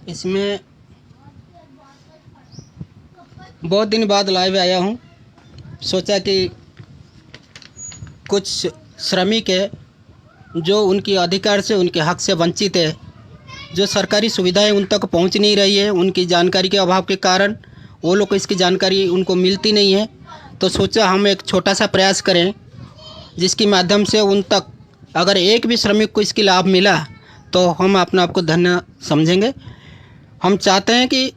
इसमें बहुत दिन बाद लाइव आया हूँ। सोचा कि कुछ श्रमिक है जो उनके अधिकार से, उनके हक से वंचित है, जो सरकारी सुविधाएं उन तक पहुंच नहीं रही है, उनकी जानकारी के अभाव के कारण वो लोग को इसकी जानकारी उनको मिलती नहीं है। तो सोचा हम एक छोटा सा प्रयास करें जिसके माध्यम से उन तक अगर एक भी श्रमिक को इसकी लाभ मिला तो हम अपने आप को धन्य समझेंगे। हम चाहते हैं कि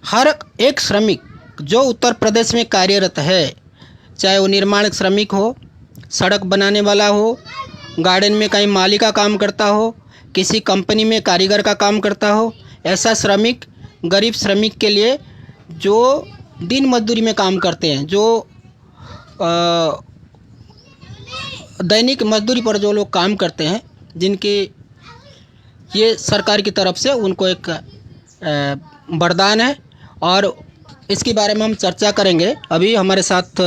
हर एक श्रमिक जो उत्तर प्रदेश में कार्यरत है, चाहे वो निर्माण श्रमिक हो, सड़क बनाने वाला हो, गार्डन में कहीं माली का काम करता हो, किसी कंपनी में कारीगर का काम करता हो, ऐसा श्रमिक, गरीब श्रमिक के लिए जो दिन मजदूरी में काम करते हैं, जो दैनिक मजदूरी पर जो लोग काम करते हैं, जिनकी ये सरकार की तरफ से उनको एक वरदान है और इसके बारे में हम चर्चा करेंगे। अभी हमारे साथ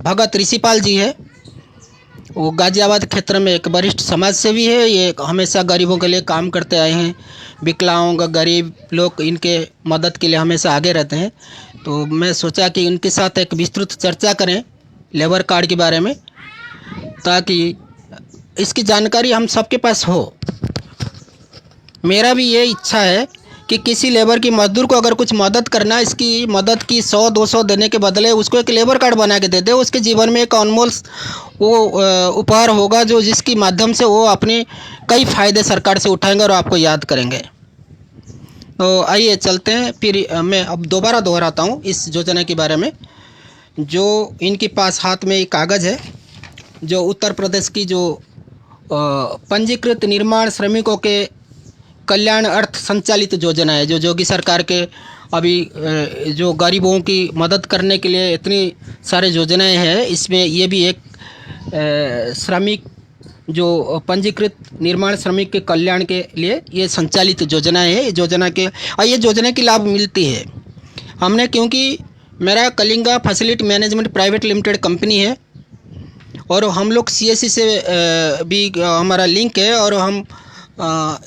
भगत ऋषिपाल जी है। वो गाज़ियाबाद क्षेत्र में एक वरिष्ठ समाज सेवी है। ये हमेशा गरीबों के लिए काम करते आए हैं। विकलांग, गरीब लोग इनके मदद के लिए हमेशा आगे रहते हैं। तो मैं सोचा कि उनके साथ एक विस्तृत चर्चा करें लेबर कार्ड के बारे में, ताकि इसकी जानकारी हम सबके पास हो। मेरा भी ये इच्छा है कि किसी लेबर की मजदूर को अगर कुछ मदद करना, इसकी मदद की 100-200 देने के बदले उसको एक लेबर कार्ड बना के दे दे। उसके जीवन में एक अनमोल वो उपहार होगा जो जिसकी माध्यम से वो अपने कई फ़ायदे सरकार से उठाएंगे और आपको याद करेंगे। तो आइए चलते हैं। फिर मैं अब दोबारा दोहराता हूँ इस योजना के बारे में। जो इनके पास हाथ में एक कागज़ है, जो उत्तर प्रदेश की जो पंजीकृत निर्माण श्रमिकों के कल्याण अर्थ संचालित योजना है, जो योगी सरकार के अभी जो गरीबों की मदद करने के लिए इतनी सारे योजनाएं हैं, इसमें ये भी एक श्रमिक जो पंजीकृत निर्माण श्रमिक के कल्याण के लिए ये संचालित योजनाएं है। योजना के और ये योजना की लाभ मिलती है हमने, क्योंकि मेरा Kalinga facility management private limited company है और हम लोग CSC से भी हमारा लिंक है और हम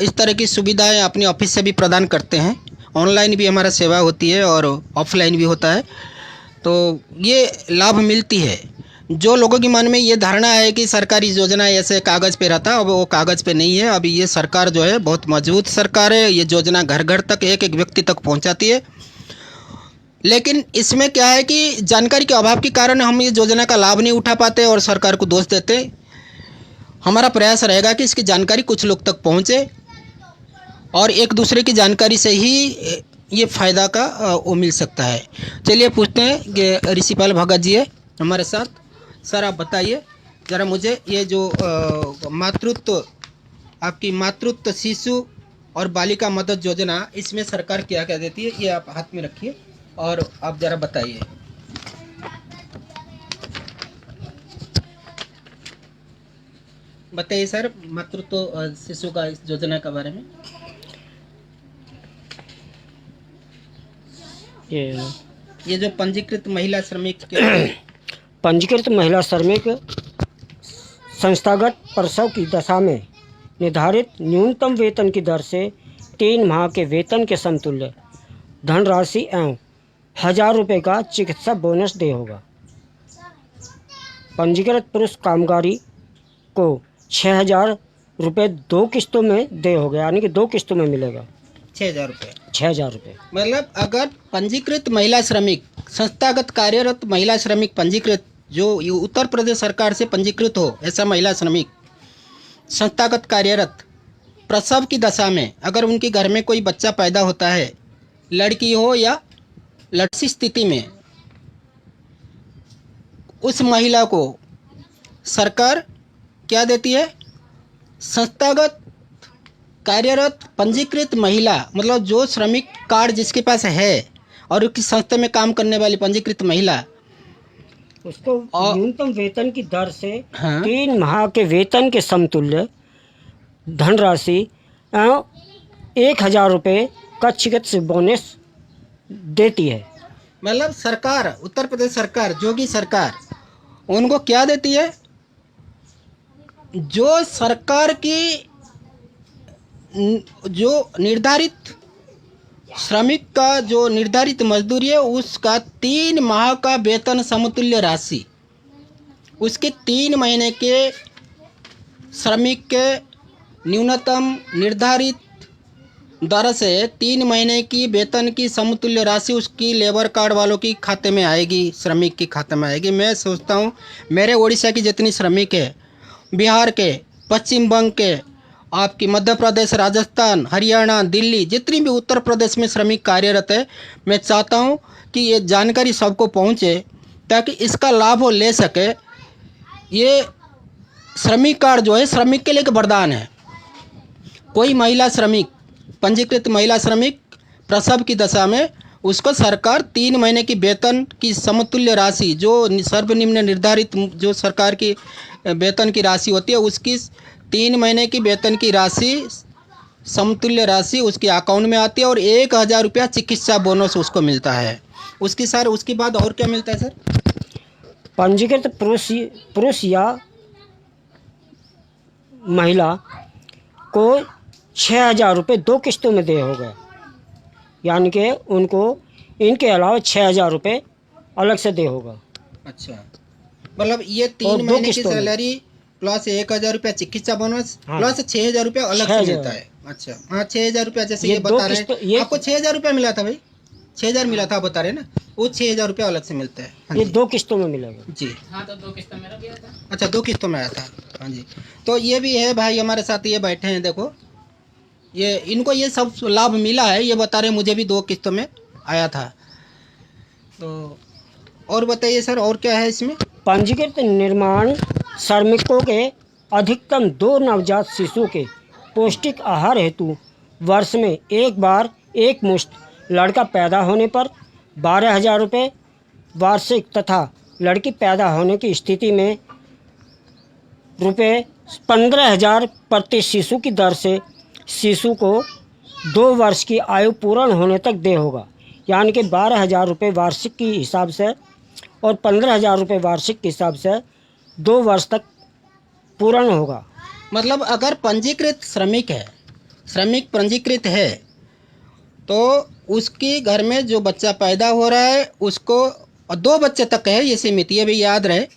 इस तरह की सुविधाएं अपने ऑफिस से भी प्रदान करते हैं। ऑनलाइन भी हमारा सेवा होती है और ऑफलाइन भी होता है। तो ये लाभ मिलती है। जो लोगों के मन में ये धारणा है कि सरकारी योजना ऐसे कागज़ पे रहता है, अब वो कागज़ पे नहीं है। अभी ये सरकार जो है बहुत मजबूत सरकार है। ये योजना घर घर तक, एक एक व्यक्ति तक पहुंचाती है। लेकिन इसमें क्या है कि जानकारी के अभाव के कारण हम ये योजना का लाभ नहीं उठा पाते और सरकार को दोष देते। हमारा प्रयास रहेगा कि इसकी जानकारी कुछ लोग तक पहुंचे और एक दूसरे की जानकारी से ही ये फ़ायदा का वो मिल सकता है। चलिए पूछते हैं कि ऋषिपाल भगत जी है हमारे साथ। सर आप बताइए ज़रा मुझे, ये जो मातृत्व, आपकी मातृत्व, शिशु और बालिका मदद योजना, इसमें सरकार क्या क्या देती है, ये आप हाथ में रखिए और आप ज़रा बताइए। बताइए सर, मातृत्व शिशु का इस योजना के बारे में। ये जो पंजीकृत महिला श्रमिक पंजीकृत महिला श्रमिक संस्थागत प्रसव की दशा में निर्धारित न्यूनतम वेतन की दर से 3 माह के वेतन के समतुल्य धनराशि एवं 1000 रुपये का चिकित्सा बोनस दे होगा। पंजीकृत पुरुष कामगारी को 6000 रुपये 2 किस्तों में दे होगा, यानी कि 2 किस्तों में मिलेगा 6000 रुपये। 6000 रुपये मतलब अगर पंजीकृत महिला श्रमिक, संस्थागत कार्यरत महिला श्रमिक पंजीकृत, जो उत्तर प्रदेश सरकार से पंजीकृत हो, ऐसा महिला श्रमिक संस्थागत कार्यरत प्रसव की दशा में अगर उनके घर में कोई बच्चा पैदा होता है, लड़की हो या लड़की स्थिति में, उस महिला को सरकार क्या देती है? संस्थागत कार्यरत पंजीकृत महिला, मतलब जो श्रमिक कार्ड जिसके पास है और उसकी संस्था में काम करने वाली पंजीकृत महिला, उसको न्यूनतम वेतन की दर से 3 माह के वेतन के समतुल्य धनराशि 1000 रुपये का चिकित्सा बोनस देती है। मतलब सरकार, उत्तर प्रदेश सरकार, योगी सरकार उनको क्या देती है? जो सरकार की जो निर्धारित श्रमिक का जो निर्धारित मजदूरी है उसका 3 माह का वेतन समतुल्य राशि, उसके 3 महीने के श्रमिक के न्यूनतम निर्धारित दर से 3 महीने की वेतन की समतुल्य राशि उसकी लेबर कार्ड वालों की खाते में आएगी, श्रमिक के खाते में आएगी। मैं सोचता हूँ मेरे उड़ीसा की जितनी श्रमिक है, बिहार के, पश्चिम बंग के, आपकी मध्य प्रदेश, राजस्थान, हरियाणा, दिल्ली, जितनी भी उत्तर प्रदेश में श्रमिक कार्यरत है, मैं चाहता हूँ कि ये जानकारी सबको पहुँचे ताकि इसका लाभ वो ले सके। ये श्रमिक कार्ड जो है श्रमिक के लिए एक वरदान है। कोई महिला श्रमिक, पंजीकृत महिला श्रमिक प्रसव की दशा में उसको सरकार 3 महीने की वेतन की समतुल्य राशि, जो सर्वनिम्न निर्धारित जो सरकार की वेतन की राशि होती है, उसकी 3 महीने की वेतन की राशि, समतुल्य राशि उसके अकाउंट में आती है और 1000 रुपया चिकित्सा बोनस उसको मिलता है। उसके बाद और क्या मिलता है सर? पंजीकृत पुरुष या महिला को 6000 रुपये 2 किस्तों में दे होगा, यानी कि उनको इनके अलावा 6000 रुपये अलग से दे होगा। अच्छा, मतलब ये 3 महीने की सैलरी प्लस 1000 रुपया चिकित्सा बोनस, हाँ, प्लस 6000 रुपया अलग से मिलता है। अच्छा, हाँ, 6000 रुपया जैसे ये बता रहे हैं, आपको 6000 रुपया मिला था भाई, 6000 मिला था बता रहे ना, वो 6000 रुपया अलग से मिलता है। हाँ ये 2 किस्तों में मिलेगा जी। हाँ, तो 2 किस्तों में गया था। अच्छा, 2 किस्तों में आया था। हाँ जी, तो ये भी है भाई हमारे साथ, ये बैठे हैं, देखो ये इनको ये सब लाभ मिला है, ये बता रहे मुझे भी 2 किस्तों में आया था। तो और बताइए सर, और क्या है इसमें? पंजीकृत निर्माण श्रमिकों के अधिकतम 2 नवजात शिशु के पौष्टिक आहार हेतु वर्ष में एक बार एक मुश्त लड़का पैदा होने पर 12,000 रुपये वार्षिक तथा लड़की पैदा होने की स्थिति में रुपये 15,000 प्रति शिशु की दर से शिशु को 2 वर्ष की आयु पूर्ण होने तक दे होगा, यानी कि 12,000 रुपये वार्षिक के हिसाब से और 15,000 रुपये वार्षिक के हिसाब से 2 वर्ष तक पूर्ण होगा। मतलब अगर पंजीकृत श्रमिक है, श्रमिक पंजीकृत है, तो उसके घर में जो बच्चा पैदा हो रहा है उसको 2 बच्चे तक है ये सीमित, ये भी याद रहे,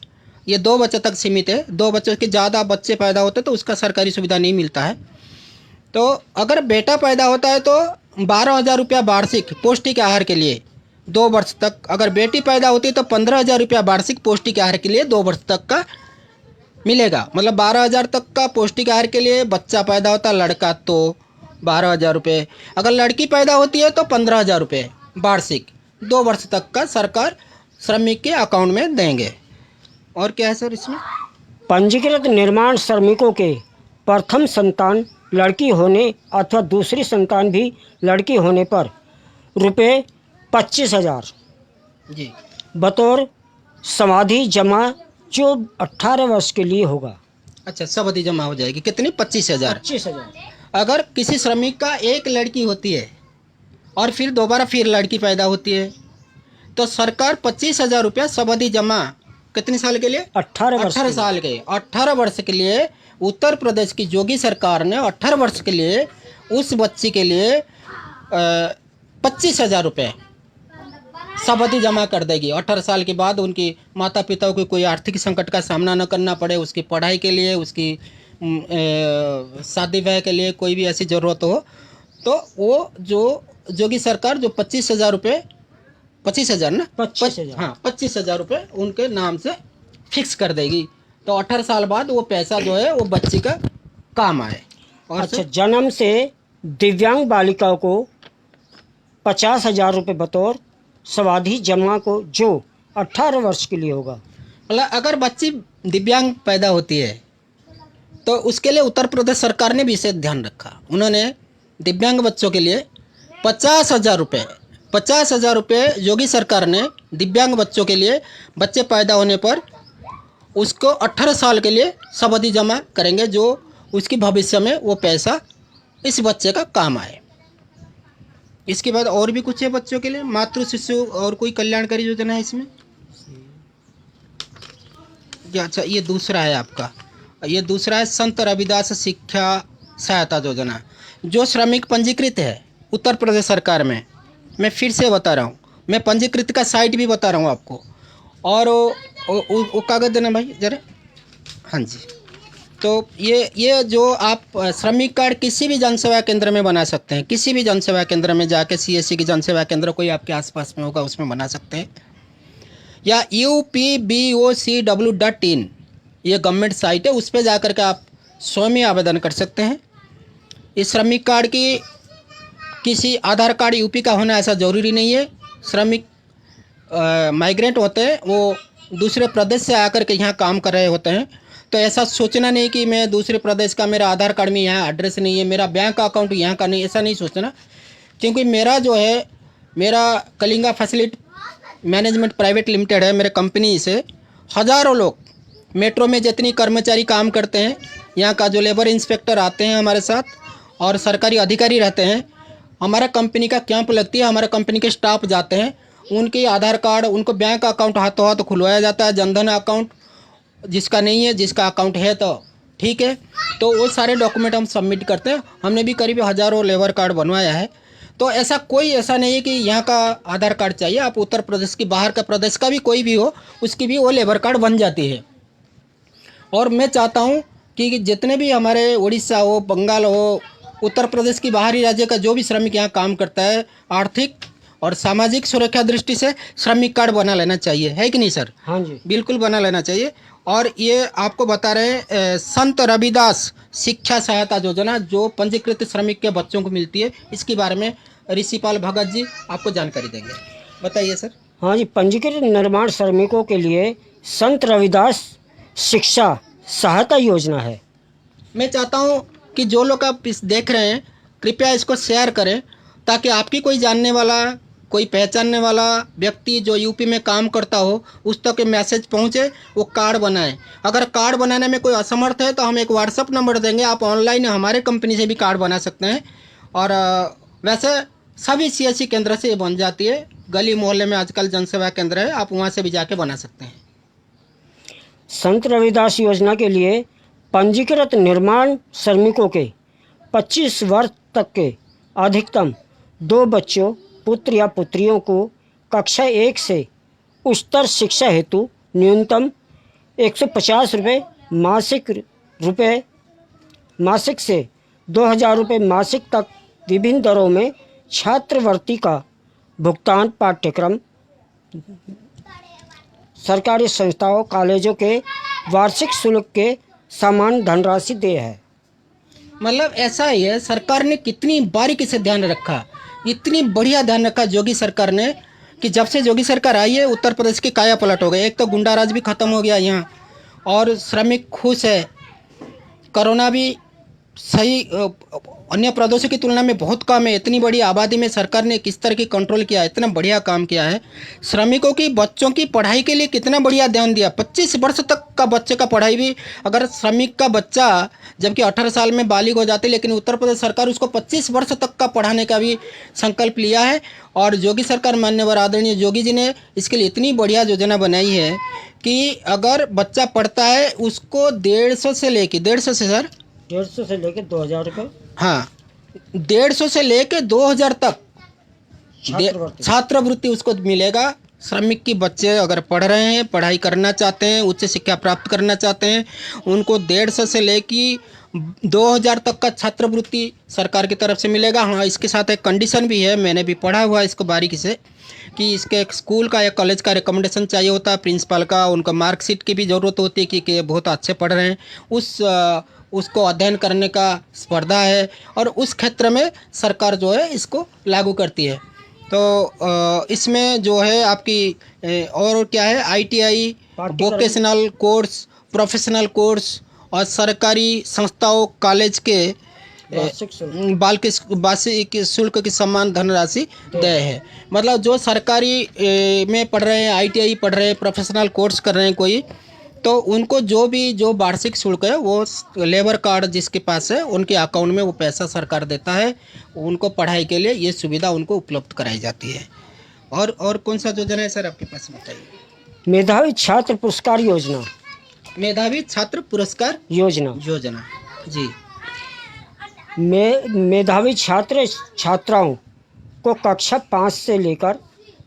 ये 2 बच्चे तक सीमित है। 2 बच्चों के ज़्यादा बच्चे पैदा होते तो उसका सरकारी सुविधा नहीं मिलता है। तो अगर बेटा पैदा होता है तो 12,000 रुपया वार्षिक पौष्टिक आहार के लिए 2 वर्ष तक, अगर बेटी पैदा होती है तो 15,000 रुपया वार्षिक पौष्टिक आहार के लिए 2 वर्ष तक का मिलेगा। मतलब 12,000 तक का पौष्टिक आहार के लिए बच्चा पैदा होता है लड़का तो 12,000 रुपये, अगर लड़की पैदा होती है तो 15,000 रुपये वार्षिक 2 वर्ष तक का सरकार श्रमिक के अकाउंट में देंगे। और क्या है सर इसमें? पंजीकृत निर्माण श्रमिकों के प्रथम संतान लड़की होने अथवा दूसरी संतान भी लड़की होने पर रुपये 25,000 जी बतौर समाधि जमा जो 18 वर्ष के लिए होगा। अच्छा, सावधि जमा हो जाएगी। कितनी? 25,000। 25,000। अगर किसी श्रमिक का एक लड़की होती है और फिर दोबारा फिर लड़की पैदा होती है तो सरकार 25,000 रुपया सावधि जमा कितने साल के लिए? 18 साल के। 18 वर्ष के लिए उत्तर प्रदेश की योगी सरकार ने 18 वर्ष के लिए उस बच्ची के लिए 25,000 रुपये सावधि जमा कर देगी। 18 साल के बाद उनकी माता पिता को कोई आर्थिक संकट का सामना न करना पड़े, उसकी पढ़ाई के लिए, उसकी शादी ब्याह के लिए कोई भी ऐसी ज़रूरत हो तो वो जो योगी सरकार जो 25,000 रुपये, 25,000 ना, 25,000, हाँ 25,000 रुपये उनके नाम से फिक्स कर देगी। तो 18 साल बाद वो पैसा जो है वो बच्ची का काम आए। और अच्छा, जन्म से दिव्यांग बालिकाओं को 50,000 रुपये बतौर सावधि जमा को जो 18 वर्ष के लिए होगा। मतलब अगर बच्ची दिव्यांग पैदा होती है तो उसके लिए उत्तर प्रदेश सरकार ने भी इसे ध्यान रखा। उन्होंने दिव्यांग बच्चों के लिए 50,000 रुपये, 50,000 रुपये योगी सरकार ने दिव्यांग बच्चों के लिए बच्चे पैदा होने पर उसको 18 साल के लिए सावधि जमा करेंगे, जो उसकी भविष्य में वो पैसा इस बच्चे का काम आए। इसके बाद और भी कुछ है बच्चों के लिए, मातृ शिशु और कोई कल्याणकारी योजना है इसमें? अच्छा, ये दूसरा है आपका, ये दूसरा है संत रविदास शिक्षा सहायता योजना। जो श्रमिक पंजीकृत है उत्तर प्रदेश सरकार में, मैं फिर से बता रहा हूँ, मैं पंजीकृत का साइट भी बता रहा हूँ आपको। और वो कागज़ देना भाई ज़रा। हाँ जी। तो ये जो आप श्रमिक कार्ड किसी भी जनसेवा केंद्र में बना सकते हैं, किसी भी जनसेवा केंद्र में जाके, CSC की जनसेवा केंद्र कोई आपके आसपास में होगा उसमें बना सकते हैं, या upbocw.in ये गवर्नमेंट साइट है, उस पर जा कर के आप स्वयं ही आवेदन कर सकते हैं। इस श्रमिक कार्ड की किसी आधार कार्ड यूपी का होना ऐसा ज़रूरी नहीं है। श्रमिक माइग्रेंट होते हैं, वो दूसरे प्रदेश से आकर के यहाँ काम कर रहे होते हैं, तो ऐसा सोचना नहीं कि मैं दूसरे प्रदेश का, मेरा आधार कार्ड में यहाँ एड्रेस नहीं है, मेरा बैंक अकाउंट यहाँ का नहीं, ऐसा नहीं सोचना। क्योंकि मेरा जो है, मेरा Kalinga facility management private limited है, मेरे कंपनी से हज़ारों लोग मेट्रो में जितनी कर्मचारी काम करते हैं, यहाँ का जो लेबर इंस्पेक्टर आते हैं हमारे साथ और सरकारी अधिकारी रहते हैं, हमारा कंपनी का कैंप लगती है, हमारा कंपनी के स्टाफ जाते हैं, उनके आधार कार्ड, उनको बैंक अकाउंट हाथों हाथ खुलवाया जाता है, जनधन अकाउंट जिसका नहीं है, जिसका अकाउंट है तो ठीक है, तो वो सारे डॉक्यूमेंट हम सबमिट करते हैं। हमने भी करीब हज़ारों लेबर कार्ड बनवाया है। तो ऐसा नहीं है कि यहाँ का आधार कार्ड चाहिए, आप उत्तर प्रदेश की, बाहर का प्रदेश का भी कोई भी हो, उसकी भी वो लेबर कार्ड बन जाती है। और मैं चाहता हूँ कि जितने भी हमारे उड़ीसा हो, बंगाल हो, उत्तर प्रदेश की बाहरी राज्य का जो भी श्रमिक यहाँ काम करता है, आर्थिक और सामाजिक सुरक्षा दृष्टि से श्रमिक कार्ड बना लेना चाहिए, है कि नहीं सर? हाँ जी, बिल्कुल बना लेना चाहिए। और ये आपको बता रहे हैं संत रविदास शिक्षा सहायता योजना जो पंजीकृत श्रमिक के बच्चों को मिलती है, इसके बारे में ऋषिपाल भगत जी आपको जानकारी देंगे। बताइए सर। हाँ जी, पंजीकृत निर्माण श्रमिकों के लिए संत रविदास शिक्षा सहायता योजना है। मैं चाहता हूँ कि जो लोग आप इस देख रहे हैं, कृपया इसको शेयर करें, ताकि आपकी कोई जानने वाला, कोई पहचानने वाला व्यक्ति जो यूपी में काम करता हो, उस तक मैसेज पहुँचे, वो कार्ड बनाए। अगर कार्ड बनाने में कोई असमर्थ है तो हम एक व्हाट्सअप नंबर देंगे, आप ऑनलाइन हमारे कंपनी से भी कार्ड बना सकते हैं। और वैसे सभी CSC केंद्र से ये बन जाती है, गली मोहल्ले में आजकल जनसेवा केंद्र है, आप वहाँ से भी जाके बना सकते हैं। संत रविदास योजना के लिए पंजीकृत निर्माण श्रमिकों के 25 वर्ष तक के अधिकतम 2 बच्चों, पुत्र या पुत्रियों को कक्षा 1 से उच्चतर शिक्षा हेतु न्यूनतम 150 रुपये मासिक से 2000 रुपये मासिक तक विभिन्न दरों में छात्रवृत्ति का भुगतान पाठ्यक्रम सरकारी संस्थाओं, कॉलेजों के वार्षिक शुल्क के समान धनराशि दे है। मतलब ऐसा ही है, सरकार ने कितनी बारीकी से ध्यान रखा, इतनी बढ़िया ध्यान रखा योगी सरकार ने, कि जब से योगी सरकार आई है उत्तर प्रदेश की काया पलट हो गई। एक तो गुंडाराज भी ख़त्म हो गया यहाँ, और श्रमिक खुश है। कोरोना भी सही अन्य प्रदेशों की तुलना में बहुत कम है। इतनी बड़ी आबादी में सरकार ने किस तरह की कंट्रोल किया है, इतना बढ़िया काम किया है। श्रमिकों की बच्चों की पढ़ाई के लिए कितना बढ़िया ध्यान दिया। 25 वर्ष तक का बच्चे का पढ़ाई भी, अगर श्रमिक का बच्चा जबकि 18 साल में बालिग हो जाते, लेकिन उत्तर प्रदेश सरकार उसको 25 वर्ष तक का पढ़ाने का भी संकल्प लिया है। और योगी सरकार, माननीय आदरणीय योगी जी ने इसके लिए इतनी बढ़िया योजना बनाई है कि अगर बच्चा पढ़ता है उसको 150 से लेके 150 से सर 150 से लेकर 2000 रुपये, हाँ 150 से लेके 2000 तक छात्रवृत्ति उसको मिलेगा। श्रमिक की बच्चे अगर पढ़ रहे हैं, पढ़ाई करना चाहते हैं, उच्च शिक्षा प्राप्त करना चाहते हैं, उनको 150 से लेके 2000 तक का छात्रवृत्ति सरकार की तरफ से मिलेगा। हाँ, इसके साथ एक कंडीशन भी है, मैंने भी पढ़ा हुआ है इसको बारीकी से, कि इसके एक स्कूल का या कॉलेज का रिकमेंडेशन चाहिए होता है, प्रिंसिपल का, उनका मार्कशीट की भी ज़रूरत होती है कि बहुत अच्छे पढ़ रहे हैं, उसको अध्ययन करने का स्पर्धा है, और उस क्षेत्र में सरकार जो है इसको लागू करती है। तो इसमें जो है आपकी और क्या है, ITI, vocational course, professional course, और सरकारी संस्थाओं, कॉलेज के वार्षिक शुल्क की समान धनराशि देय है। मतलब जो सरकारी में पढ़ रहे हैं, ITI पढ़ रहे हैं, प्रोफेशनल कोर्स कर रहे हैं कोई, तो उनको जो वार्षिक शुल्क है वो लेबर कार्ड जिसके पास है उनके अकाउंट में वो पैसा सरकार देता है, उनको पढ़ाई के लिए ये सुविधा उनको उपलब्ध कराई जाती है। और कौन सा योजना है सर आपके पास, बताइए? मेधावी छात्र पुरस्कार योजना। मेधावी छात्र पुरस्कार योजना जी। मेधावी छात्र छात्राओं को कक्षा 5 से लेकर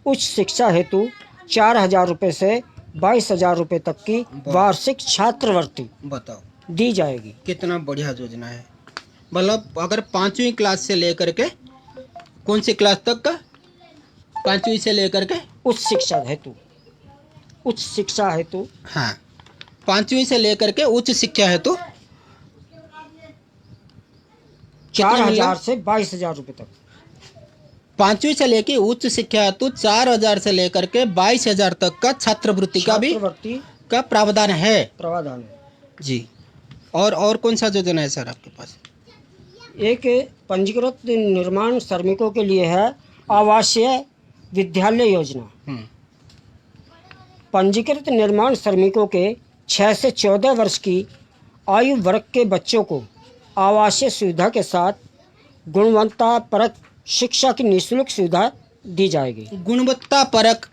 उच्च शिक्षा हेतु 4,000 रुपये से 22,000 रुपये तक की वार्षिक छात्रवृत्ति बताओ दी जाएगी। कितना बढ़िया योजना है। मतलब अगर 5वीं क्लास से लेकर के कौन सी क्लास तक का, 5वीं से लेकर के उच्च शिक्षा हेतु हाँ 5वीं से लेकर के उच्च शिक्षा हेतु 4,000 से 22,000 रुपये तक। 5वीं से लेकर उच्च शिक्षा हेतु 4,000 से लेकर के 22,000 तक का छात्रवृत्ति का प्रावधान है जी। और कौन सा योजना है सर आपके पास? एक पंजीकृत निर्माण श्रमिकों के लिए है आवासीय विद्यालय योजना। पंजीकृत निर्माण श्रमिकों के 6 से 14 वर्ष की आयु वर्ग के बच्चों को आवासीय सुविधा के साथ गुणवत्तापरक शिक्षा की निःशुल्क सुविधा दी जाएगी। गुणवत्तापरक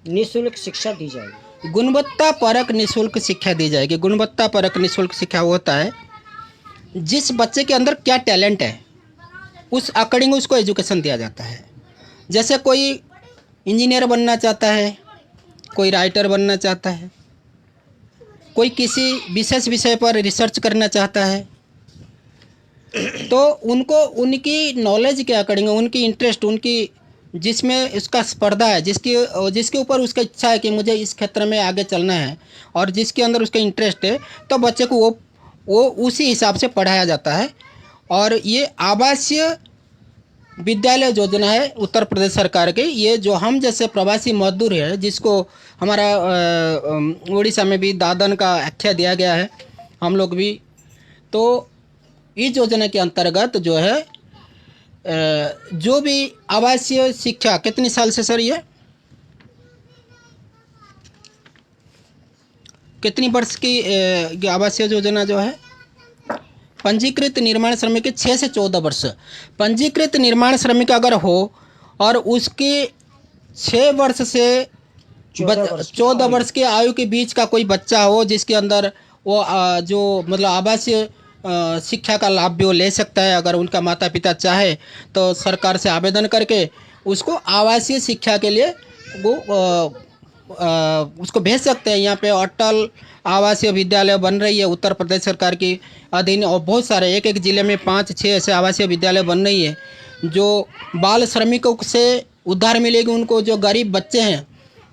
निःशुल्क शिक्षा दी जाएगी। गुणवत्तापरक निःशुल्क शिक्षा दी जाएगी। गुणवत्तापरक निःशुल्क शिक्षा होता है जिस बच्चे के अंदर क्या टैलेंट है उस अकॉर्डिंग उसको एजुकेशन दिया जाता है। जैसे कोई इंजीनियर बनना चाहता है, कोई राइटर बनना चाहता है, कोई किसी विशेष विषय पर रिसर्च करना चाहता है, तो उनको उनकी नॉलेज के अकॉर्डिंग, उनकी इंटरेस्ट, उनकी जिसमें उसका स्पर्धा है, जिसके ऊपर उसका इच्छा है कि मुझे इस क्षेत्र में आगे चलना है और जिसके अंदर उसका इंटरेस्ट है, तो बच्चे को वो उसी हिसाब से पढ़ाया जाता है। और ये आवासीय विद्यालय योजना है उत्तर प्रदेश सरकार की। ये जो हम जैसे प्रवासी मजदूर है, जिसको हमारा उड़ीसा में भी दादन का आख्या दिया गया है, हम लोग भी, तो इस योजना के अंतर्गत जो है जो भी आवासीय शिक्षा कितनी साल से सर, ये कितनी वर्ष की आवासीय योजना जो है? पंजीकृत निर्माण श्रमिक के 6 से 14 वर्ष। पंजीकृत निर्माण श्रमिक अगर हो और उसके 6 वर्ष से 14 वर्ष के आयु के बीच का कोई बच्चा हो जिसके अंदर वो जो मतलब आवासीय शिक्षा का लाभ भी वो ले सकता है। अगर उनका माता पिता चाहे तो सरकार से आवेदन करके उसको आवासीय शिक्षा के लिए वो उसको भेज सकते हैं। यहाँ पे अटल आवासीय विद्यालय बन रही है उत्तर प्रदेश सरकार की अधीन, और बहुत सारे एक ज़िले में 5-6 ऐसे आवासीय विद्यालय बन रही है जो बाल श्रमिकों से उद्धार मिलेगी। उनको जो गरीब बच्चे हैं,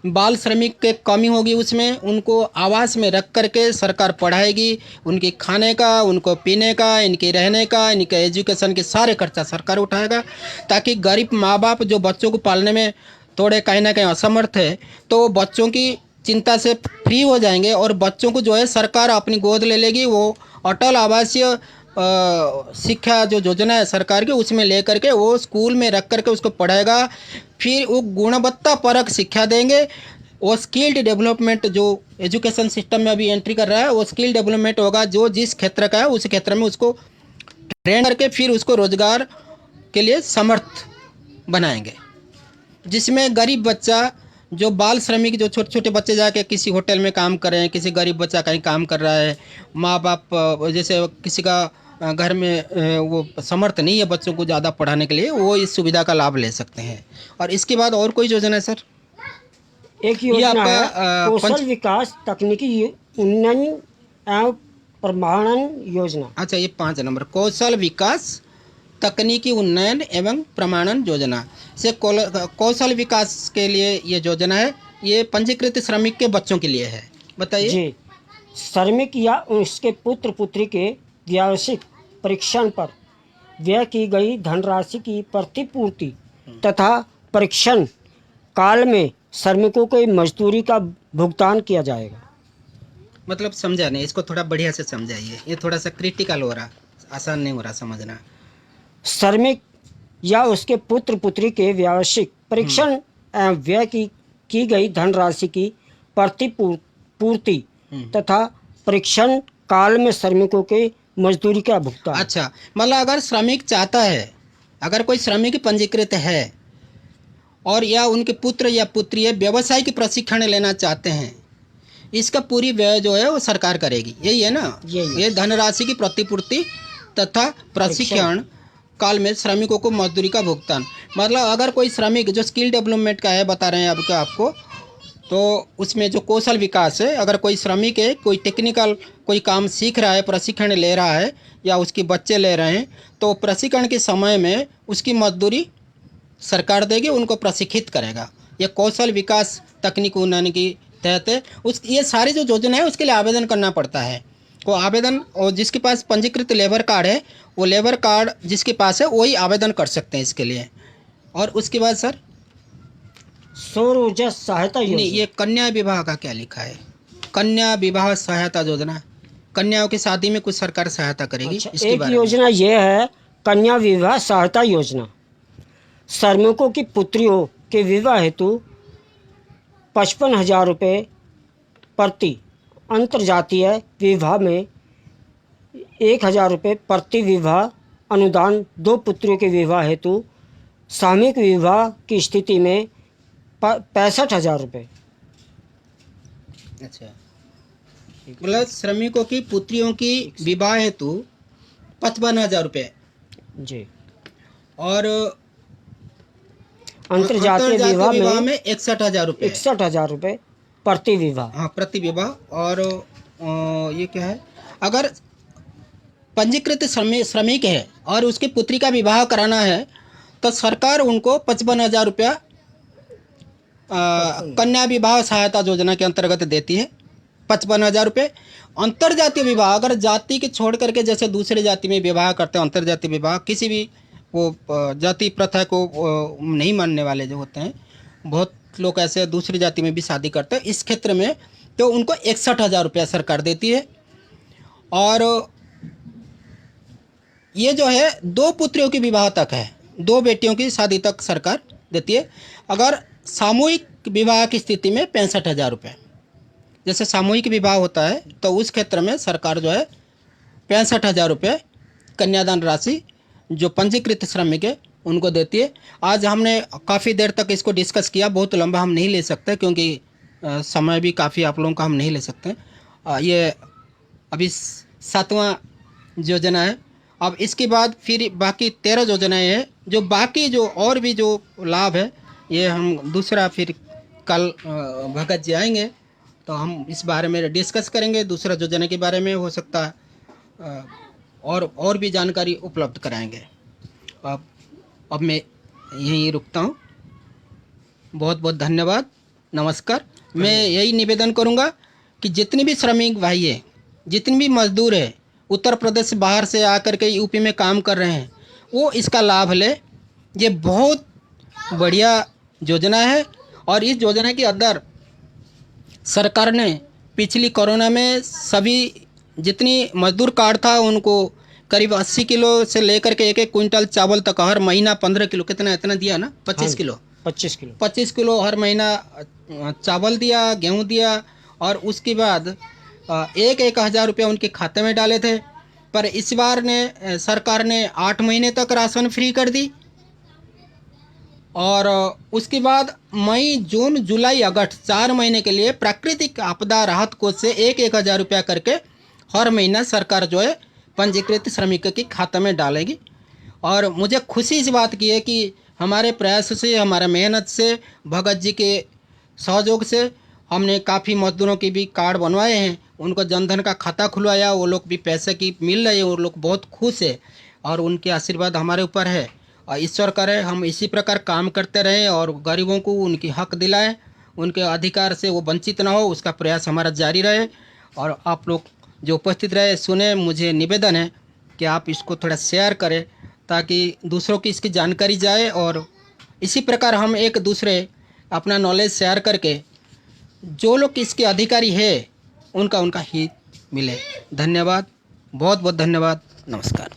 बाल श्रमिक के कमी होगी, उसमें उनको आवास में रख करके सरकार पढ़ाएगी। उनके खाने का, उनको पीने का, इनके रहने का, इनके एजुकेशन के सारे खर्चा सरकार उठाएगा, ताकि गरीब माँ बाप जो बच्चों को पालने में थोड़े कहीं ना कहीं असमर्थ है, तो बच्चों की चिंता से फ्री हो जाएंगे और बच्चों को जो है सरकार अपनी गोद ले लेगी। वो अटल आवासीय शिक्षा जो योजना है सरकार की, उसमें ले करके वो स्कूल में रख करके उसको पढ़ाएगा। फिर वो गुणवत्तापरक शिक्षा देंगे। वो स्किल्ड डेवलपमेंट जो एजुकेशन सिस्टम में अभी एंट्री कर रहा है, वो स्किल डेवलपमेंट होगा। जो जिस क्षेत्र का है उस क्षेत्र में उसको ट्रेन करके फिर उसको रोजगार के लिए समर्थ बनाएंगे, जिसमें गरीब बच्चा, जो बाल श्रमिक, जो छोटे छोटे बच्चे जाके किसी होटल में काम कर रहे हैं, किसी गरीब बच्चा कहीं काम कर रहा है, माँ बाप जैसे किसी का घर में वो समर्थ नहीं है बच्चों को ज़्यादा पढ़ाने के लिए, वो इस सुविधा का लाभ ले सकते हैं। और इसके बाद और कोई योजना है सर? एक योजना है कौशल विकास तकनीकी उन्नयन एवं प्रमाणन योजना। अच्छा, ये 5 नंबर कौशल विकास तकनीकी उन्नयन एवं प्रमाणन योजना से कौशल विकास के लिए ये योजना है। ये पंजीकृत श्रमिक के बच्चों के लिए है। बताइए जी। श्रमिक या उसके पुत्र पुत्री के व्यावसायिक परीक्षण पर व्यय की गई धनराशि की प्रतिपूर्ति तथा परीक्षण काल में श्रमिकों को मजदूरी का भुगतान किया जाएगा। मतलब समझा नहीं, इसको थोड़ा बढ़िया से समझाइए, ये थोड़ा सा क्रिटिकल हो रहा, आसान नहीं हो रहा समझना। श्रमिक या उसके पुत्र पुत्री के व्यावसायिक परीक्षण एवं व्यय की गई धनराशि की प्रतिपूर्ति तथा परीक्षण काल में श्रमिकों के मजदूरी का भुगतान। अच्छा, मतलब अगर श्रमिक चाहता है, अगर कोई श्रमिक पंजीकृत है और या उनके पुत्र या पुत्री व्यवसाय की प्रशिक्षण लेना चाहते हैं इसका पूरी व्यय जो है वो सरकार करेगी, यही है ना। यही। ये धनराशि की प्रतिपूर्ति तथा प्रशिक्षण काल में श्रमिकों को मजदूरी का भुगतान। मतलब अगर कोई श्रमिक जो स्किल डेवलपमेंट का है बता रहे हैं आपको, तो उसमें जो कौशल विकास है, अगर कोई श्रमिक है, कोई टेक्निकल कोई काम सीख रहा है, प्रशिक्षण ले रहा है या उसके बच्चे ले रहे हैं, तो प्रशिक्षण के समय में उसकी मजदूरी सरकार देगी, उनको प्रशिक्षित करेगा। ये कौशल विकास तकनीक उन्नयन की तहत है। ये सारी जो योजना है उसके लिए आवेदन करना पड़ता है। वो आवेदन, और जिसके पास पंजीकृत लेबर कार्ड है, वो लेबर कार्ड जिसके पास है वही आवेदन कर सकते हैं इसके लिए। और उसके बाद सर सौर ऊर्जा सहायता नहीं, योजना। ये कन्या विवाह का क्या लिखा है? कन्या विवाह सहायता योजना, कन्याओं की शादी में कुछ सरकार सहायता करेगी। अच्छा, इसके एक बारे में योजना ये है कन्या विवाह सहायता योजना। श्रमिकों की पुत्रियों के विवाह हेतु 55,000 रुपये प्रति, अंतर्जातीय विवाह में 1,000 रुपये प्रति विवाह अनुदान, 2 पुत्रियों के विवाह हेतु सामूहिक विवाह की स्थिति में 65,000 रुपये। अच्छा, मतलब श्रमिकों की पुत्रियों की विवाह हेतु 55,000 रुपये जी, और अंतर्जातीय विवाह में 61,000 रुपये। 61,000 रुपये प्रति विवाह। हाँ, प्रति विवाह। और ये क्या है, अगर पंजीकृत श्रमिक है और उसकी पुत्री का विवाह कराना है तो सरकार उनको 55,000 रुपया कन्या विवाह सहायता योजना के अंतर्गत देती है। 55,000 रुपये। अंतर्जातीय विवाह, अगर जाति के छोड़ करके जैसे दूसरे जाति में विवाह करते हैं, अंतर्जातीय विवाह, किसी भी वो जाति प्रथा को नहीं मानने वाले जो होते हैं, बहुत लोग ऐसे दूसरी जाति में भी शादी करते हैं, इस क्षेत्र में तो उनको 61,000 रुपया सरकार देती है। और ये जो है 2 पुत्रियों की विवाह तक है, 2 बेटियों की शादी तक सरकार देती है। अगर सामूहिक विवाह की स्थिति में 65,000 रुपये, जैसे सामूहिक विवाह होता है तो उस क्षेत्र में सरकार जो है 65,000 रुपये कन्यादान राशि जो पंजीकृत श्रमिक है उनको देती है। आज हमने काफ़ी देर तक इसको डिस्कस किया, बहुत लंबा हम नहीं ले सकते क्योंकि समय भी काफ़ी आप लोगों का हम नहीं ले सकते। ये अभी 7वां योजना है। अब इसके बाद फिर बाकी 13 योजनाएं हैं, जो बाकी जो और भी जो लाभ है ये हम दूसरा फिर कल भगत जी आएंगे तो हम इस बारे में डिस्कस करेंगे, दूसरा योजना के बारे में हो सकता है और भी जानकारी उपलब्ध कराएंगे। अब मैं यहीं रुकता हूँ। बहुत बहुत धन्यवाद, नमस्कार। मैं यही निवेदन करूँगा कि जितनी भी श्रमिक भाई है, जितनी भी मजदूर है, उत्तर प्रदेश से बाहर से आकर के यूपी में काम कर रहे हैं, वो इसका लाभ ले। ये बहुत बढ़िया योजना है और इस योजना के अंदर सरकार ने पिछली कोरोना में सभी जितनी मजदूर कार्ड था उनको करीब 80 किलो से लेकर के 1-1 क्विंटल चावल तक हर महीना 15 किलो, कितना इतना दिया ना, 25 किलो 25 किलो हर महीना चावल दिया, गेहूं दिया। और उसके बाद 1-1 हज़ार रुपया उनके खाते में डाले थे। पर इस बार ने सरकार ने 8 महीने तक राशन फ्री कर दी और उसके बाद मई, जून, जुलाई, अगस्त 4 महीने के लिए प्राकृतिक आपदा राहत कोष से 1-1 हज़ार रुपया करके हर महीना सरकार जो है पंजीकृत श्रमिकों के खाते में डालेगी। और मुझे खुशी इस बात की है कि हमारे प्रयास से, हमारा मेहनत से, भगत जी के सहयोग से हमने काफ़ी मजदूरों के भी कार्ड बनवाए हैं, उनको जनधन का खाता खुलवाया, वो लोग भी पैसे की मिल रहे हैं, वो लोग बहुत खुश है और उनके आशीर्वाद हमारे ऊपर है। और ईश्वर करे हम इसी प्रकार काम करते रहें और गरीबों को उनकी हक दिलाएं, उनके अधिकार से वो वंचित ना हो, उसका प्रयास हमारा जारी रहे। और आप लोग जो उपस्थित रहे सुने, मुझे निवेदन है कि आप इसको थोड़ा शेयर करें ताकि दूसरों की इसकी जानकारी जाए और इसी प्रकार हम एक दूसरे अपना नॉलेज शेयर करके जो लोग इसके अधिकारी है उनका हित मिले। धन्यवाद, बहुत बहुत धन्यवाद, नमस्कार।